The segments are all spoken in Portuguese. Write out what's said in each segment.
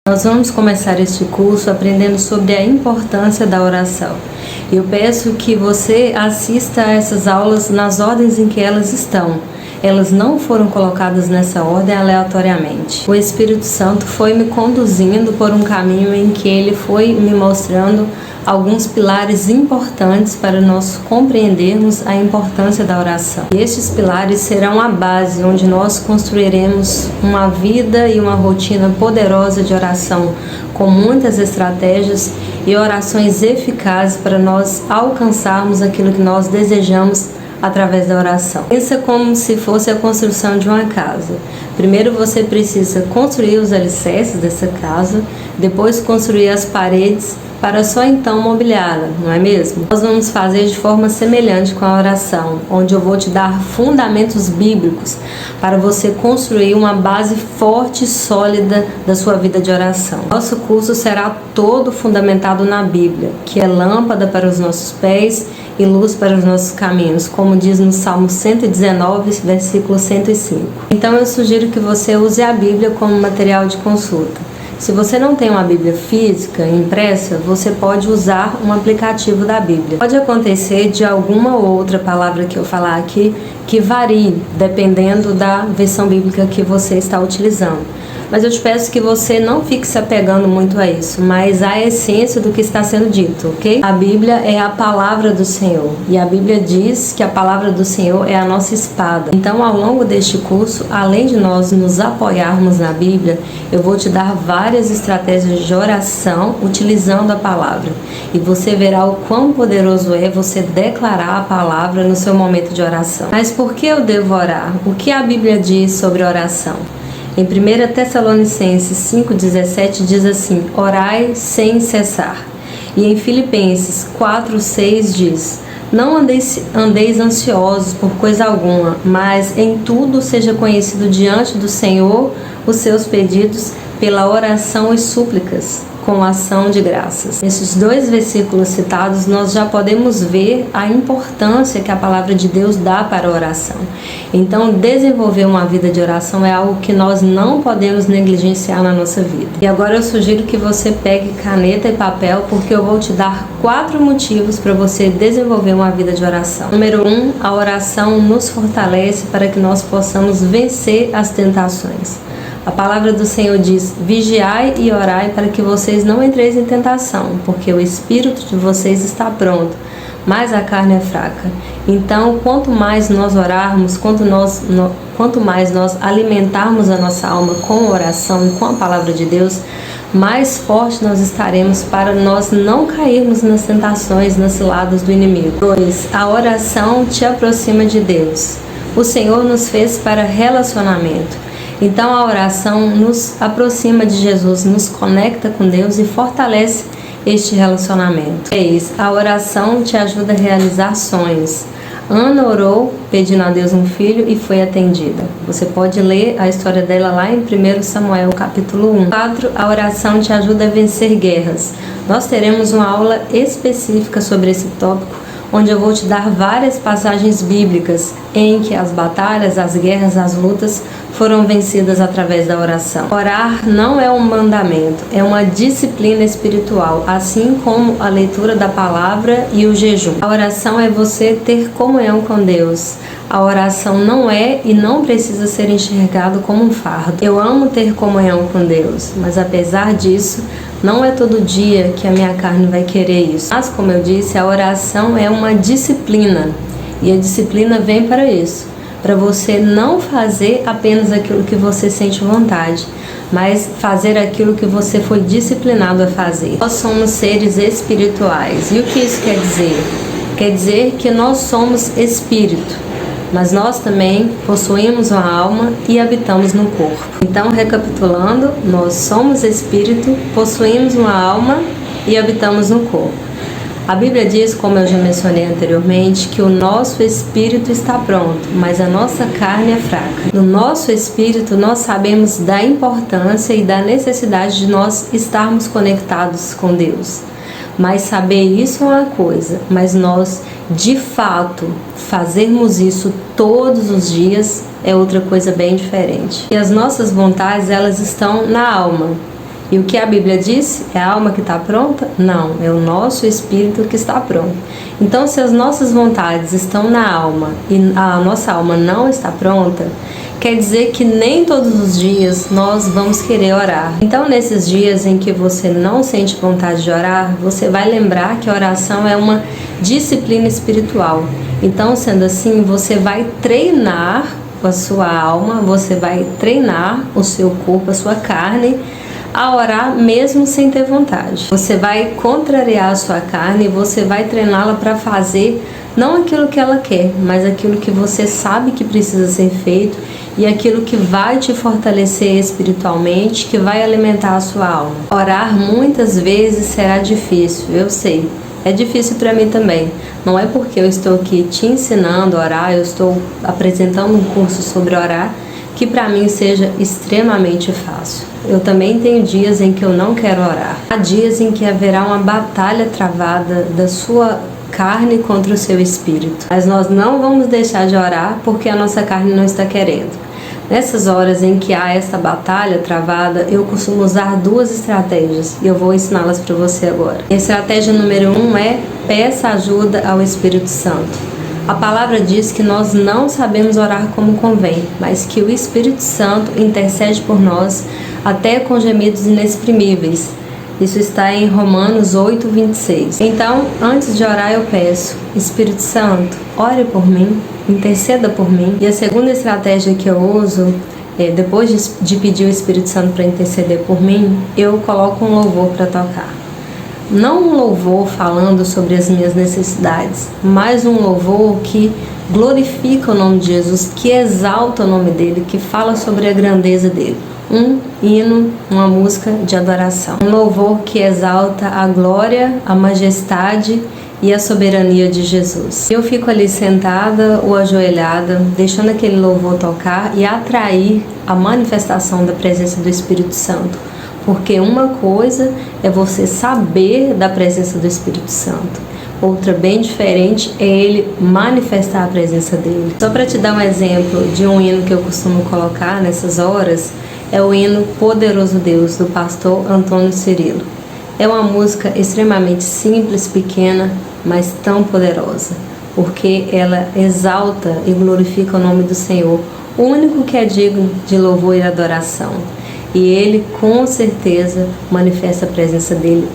Nós vamos começar este curso aprendendo sobre a importância da oração. Eu peço que você assista a essas aulas nas ordens em que elas estão. Elas não foram colocadas nessa ordem aleatoriamente. O Espírito Santo foi me conduzindo por um caminho em que ele foi me mostrando alguns pilares importantes para nós compreendermos a importância da oração. E estes pilares serão a base onde nós construiremos uma vida e uma rotina poderosa de oração, com muitas estratégias e orações eficazes para nós alcançarmos aquilo que nós desejamos através da oração. Pensa como se fosse a construção de uma casa. Primeiro você precisa construir os alicerces dessa casa, depois construir as paredes para só então mobiliá-la, não é mesmo? Nós vamos fazer de forma semelhante com a oração, onde eu vou te dar fundamentos bíblicos para você construir uma base forte e sólida da sua vida de oração. Nosso curso será todo fundamentado na Bíblia, que é lâmpada para os nossos pés e luz para os nossos caminhos, como diz no Salmo 119, versículo 105. Então eu sugiro que você use a Bíblia como material de consulta. Se você não tem uma Bíblia física, impressa, você pode usar um aplicativo da Bíblia. Pode acontecer de alguma outra palavra que eu falar aqui que varie, dependendo da versão bíblica que você está utilizando. Mas eu te peço que você não fique se apegando muito a isso, mas à essência do que está sendo dito, ok? A Bíblia é a palavra do Senhor, e a Bíblia diz que a palavra do Senhor é a nossa espada. Então, ao longo deste curso, além de nós nos apoiarmos na Bíblia, eu vou te dar várias estratégias de oração utilizando a palavra. E você verá o quão poderoso é você declarar a palavra no seu momento de oração. Mas por que eu devo orar? O que a Bíblia diz sobre oração? Em 1 Tessalonicenses 5,17 diz assim: orai sem cessar. E em Filipenses 4,6 diz: não andeis ansiosos por coisa alguma, mas em tudo seja conhecido diante do Senhor os seus pedidos pela oração e súplicas, com ação de graças. Nesses dois versículos citados, nós já podemos ver a importância que a palavra de Deus dá para a oração. Então, desenvolver uma vida de oração é algo que nós não podemos negligenciar na nossa vida. E agora eu sugiro que você pegue caneta e papel, porque eu vou te dar 4 motivos para você desenvolver uma vida de oração. Número 1, a oração nos fortalece para que nós possamos vencer as tentações. A palavra do Senhor diz: vigiai e orai para que vocês não entreis em tentação, porque o espírito de vocês está pronto, mas a carne é fraca. Então, quanto mais nós orarmos, quanto mais nós alimentarmos a nossa alma com oração e com a palavra de Deus, mais forte nós estaremos para nós não cairmos nas tentações, nas ciladas do inimigo. 2. A oração te aproxima de Deus. O Senhor nos fez para relacionamento. Então a oração nos aproxima de Jesus, nos conecta com Deus e fortalece este relacionamento. 3. A oração te ajuda a realizar sonhos. Ana orou pedindo a Deus um filho e foi atendida. Você pode ler a história dela lá em 1 Samuel capítulo 1. 4. A oração te ajuda a vencer guerras. Nós teremos uma aula específica sobre esse tópico, onde eu vou te dar várias passagens bíblicas em que as batalhas, as guerras, as lutas foram vencidas através da oração. Orar não é um mandamento, é uma disciplina espiritual, assim como a leitura da palavra e o jejum. A oração é você ter comunhão com Deus. A oração não é e não precisa ser enxergado como um fardo. Eu amo ter comunhão com Deus, mas apesar disso, não é todo dia que a minha carne vai querer isso. Mas, como eu disse, a oração é uma disciplina. E a disciplina vem para isso. Para você não fazer apenas aquilo que você sente vontade, mas fazer aquilo que você foi disciplinado a fazer. Nós somos seres espirituais. E o que isso quer dizer? Quer dizer que nós somos espírito, mas nós também possuímos uma alma e habitamos no corpo. Então, recapitulando, nós somos espírito, possuímos uma alma e habitamos no corpo. A Bíblia diz, como eu já mencionei anteriormente, que o nosso espírito está pronto, mas a nossa carne é fraca. No nosso espírito, nós sabemos da importância e da necessidade de nós estarmos conectados com Deus. Mas saber isso é uma coisa, mas nós, de fato, fazermos isso todos os dias é outra coisa bem diferente. E as nossas vontades, elas estão na alma. E o que a Bíblia diz? É a alma que está pronta? Não, é o nosso espírito que está pronto. Então, se as nossas vontades estão na alma e a nossa alma não está pronta, quer dizer que nem todos os dias nós vamos querer orar. Então, nesses dias em que você não sente vontade de orar, você vai lembrar que a oração é uma disciplina espiritual. Então, sendo assim, você vai treinar a sua alma, você vai treinar o seu corpo, a sua carne, a orar mesmo sem ter vontade. Você vai contrariar a sua carne e você vai treiná-la para fazer não aquilo que ela quer, mas aquilo que você sabe que precisa ser feito e aquilo que vai te fortalecer espiritualmente, que vai alimentar a sua alma. Orar muitas vezes será difícil, eu sei. É difícil para mim também. Não é porque eu estou aqui te ensinando a orar, eu estou apresentando um curso sobre orar, que para mim seja extremamente fácil. Eu também tenho dias em que eu não quero orar. Há dias em que haverá uma batalha travada da sua carne contra o seu espírito. Mas nós não vamos deixar de orar porque a nossa carne não está querendo. Nessas horas em que há essa batalha travada, eu costumo usar duas estratégias e eu vou ensiná-las para você agora. A estratégia número 1 é: peça ajuda ao Espírito Santo. A palavra diz que nós não sabemos orar como convém, mas que o Espírito Santo intercede por nós até com gemidos inexprimíveis. Isso está em Romanos 8:26. Então, antes de orar, eu peço: Espírito Santo, ore por mim, interceda por mim. E a segunda estratégia que eu uso, depois de pedir o Espírito Santo para interceder por mim, eu coloco um louvor para tocar. Não um louvor falando sobre as minhas necessidades, mas um louvor que glorifica o nome de Jesus, que exalta o nome dele, que fala sobre a grandeza dele. Um hino, uma música de adoração. Um louvor que exalta a glória, a majestade e a soberania de Jesus. Eu fico ali sentada ou ajoelhada, deixando aquele louvor tocar e atrair a manifestação da presença do Espírito Santo. Porque uma coisa é você saber da presença do Espírito Santo, outra bem diferente é ele manifestar a presença dele. Só para te dar um exemplo de um hino que eu costumo colocar nessas horas, é o hino Poderoso Deus, do pastor Antônio Cirilo. É uma música extremamente simples, pequena, mas tão poderosa, porque ela exalta e glorifica o nome do Senhor, o único que é digno de louvor e adoração. E ele com certeza manifesta a presença dele.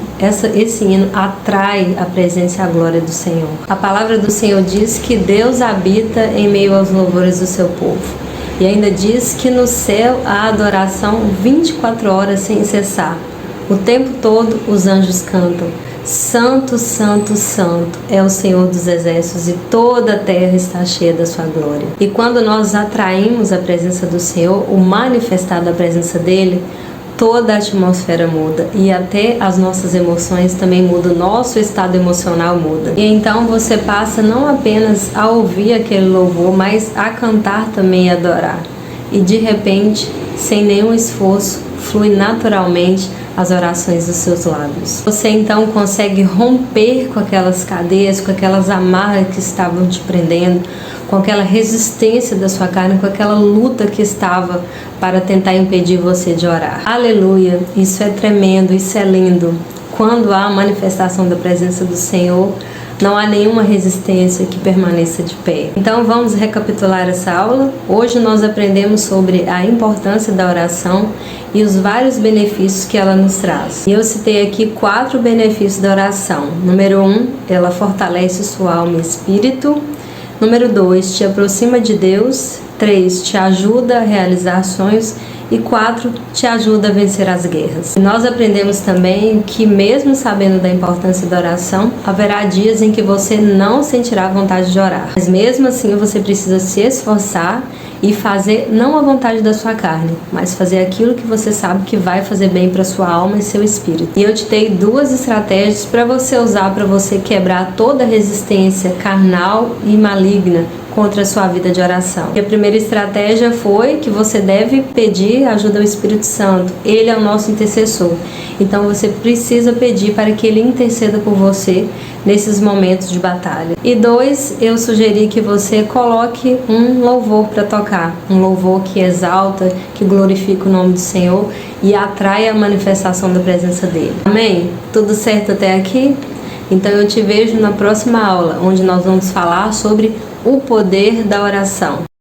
Esse hino atrai a presença e a glória do Senhor. A palavra do Senhor diz que Deus habita em meio aos louvores do seu povo. E ainda diz que no céu há adoração 24 horas sem cessar. O tempo todo os anjos cantam: Santo, Santo, Santo é o Senhor dos exércitos e toda a terra está cheia da sua glória. E quando nós atraímos a presença do Senhor, o manifestar da presença dele, toda a atmosfera muda e até as nossas emoções também mudam, o nosso estado emocional muda. E então você passa não apenas a ouvir aquele louvor, mas a cantar também e adorar. E de repente, sem nenhum esforço, flui naturalmente as orações dos seus lábios. Você então consegue romper com aquelas cadeias, com aquelas amarras que estavam te prendendo, com aquela resistência da sua carne, com aquela luta que estava para tentar impedir você de orar. Aleluia! Isso é tremendo, isso é lindo. Quando há a manifestação da presença do Senhor, não há nenhuma resistência que permaneça de pé. Então vamos recapitular essa aula. Hoje nós aprendemos sobre a importância da oração e os vários benefícios que ela nos traz. E eu citei aqui 4 benefícios da oração. Número 1, ela fortalece sua alma e espírito. Número 2, te aproxima de Deus. 3, te ajuda a realizar sonhos. E 4, te ajuda a vencer as guerras. E nós aprendemos também que mesmo sabendo da importância da oração, haverá dias em que você não sentirá vontade de orar. Mas mesmo assim você precisa se esforçar e fazer não a vontade da sua carne, mas fazer aquilo que você sabe que vai fazer bem para sua alma e seu espírito. E eu te dei 2 estratégias para você usar, para você quebrar toda a resistência carnal e maligna contra a sua vida de oração. E a primeira estratégia foi que você deve pedir ajuda ao Espírito Santo. Ele é o nosso intercessor. Então você precisa pedir para que ele interceda por você nesses momentos de batalha. E 2, eu sugeri que você coloque um louvor para tocar, um louvor que exalta, que glorifica o nome do Senhor e atrai a manifestação da presença dele. Amém? Tudo certo até aqui? Então eu te vejo na próxima aula, onde nós vamos falar sobre o poder da oração.